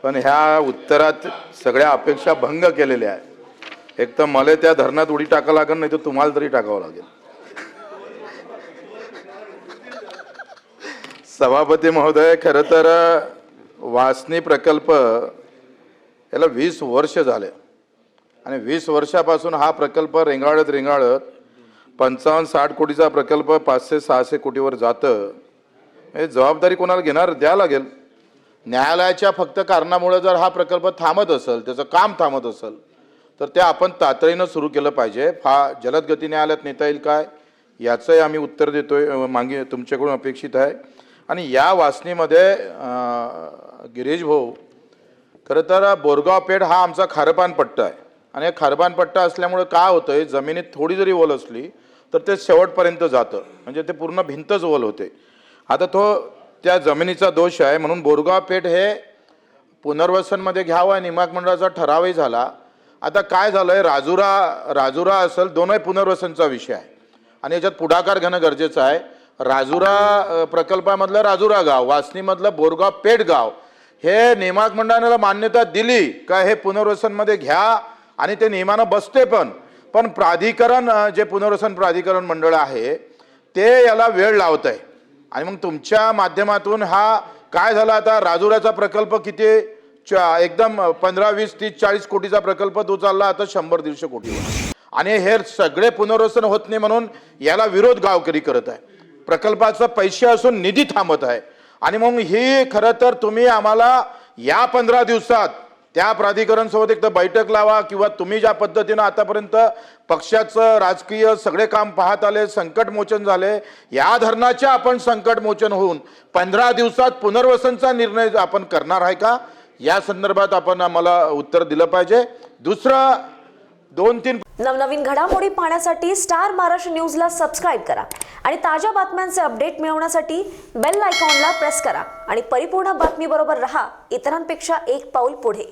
पण ह्या उत्तरात सगळ्या अपेक्षा भंग केलेल्या आहेत। एक तर मला त्या धरणात उडी टाकावं लागेल, नाही तर तुम्हाला तरी टाकावं लागेल। सभापती महोदय, खरं तर वासनी प्रकल्प याला 20 वर्ष झाले आणि 20 वर्षापासून हा प्रकल्प रेंगाळत 55-60 कोटीचा प्रकल्प 500-600 कोटीवर जातं। हे जबाबदारी कोणाला घेणार? द्या लागेल। न्यायालयाच्या फक्त कारणामुळे जर हा प्रकल्प थांबत असेल, त्याचं काम थांबत असेल, तर ते आपण तातडीनं सुरू केलं पाहिजे। जलद गती न्यायालयात नेता येईल काय याचंही आम्ही उत्तर देतोय, तुमच्याकडून अपेक्षित आहे। आणि या वासनीमध्ये गिरीश भाऊ, खरं तर बोरगाव पेठ हा आमचा खारपान पट्टा आहे आणि खारपान पट्टा असल्यामुळे काय होतंय, जमिनीत थोडी जरी ओल असली तर ते शेवटपर्यंत जातं, म्हणजे ते पूर्ण भिंतच ओल होते। आता त्या जमिनीचा दोष आहे, म्हणून बोरगाव पेठ हे पुनर्वसनमध्ये घ्यावं नियामक मंडळाचा ठरावही झाला। आता काय झालंय, राजुरा असेल, दोनही पुनर्वसनचा विषय आहे आणि याच्यात पुढाकार घेणं गरजेचं आहे। राजुरा प्रकल्पामधलं राजुरा गाव, वासनीमधलं बोरगाव पेठ गाव हे नियामक मंडळाला मान्यता दिली का हे पुनर्वसनमध्ये घ्या आणि ते नियमानं बसते। पण प्राधिकरण, जे पुनर्वसन प्राधिकरण मंडळ आहे ते याला वेळ लावत आहे आणि मग तुमच्या माध्यमातून हा काय झाला, आता राजुराचा प्रकल्प किती एकदम 15, 20, 30, 40 कोटीचा प्रकल्प तो चालला आता 100-150 कोटीवर, आणि हे सगळे पुनर्वसन होत नाही म्हणून याला विरोध गावकरी करत आहे। प्रकल्पाचं पैसे असून निधी थांबत आहे आणि मग ही खरं तर तुम्ही आम्हाला या 15 दिवसात त्या प्राधिकरण सोबत एक तर बैठक लावा, किंवा तुम्ही ज्या पद्धतीनं आतापर्यंत पक्षाचं राजकीय सगळे काम पाहत आले, संकट मोचन झाले, या धरणाचे आपण संकट मोचन होऊन 15 दिवसात पुनर्वसनचा निर्णय आपण करणार आहे का, या संदर्भात आपण आम्हाला उत्तर दिलं पाहिजे। दुसरं 2-3 नवनवीन घडामोडी पाहण्यासाठी स्टार महाराष्ट्र न्यूजला सबस्क्राइब करा आणि ताज्या बातम्यांचे अपडेट मिळवण्यासाठी बेल आयकॉनला प्रेस करा आणि परिपूर्ण बातमी बरोबर रहा, इतरांपेक्षा एक पाऊल पुढे।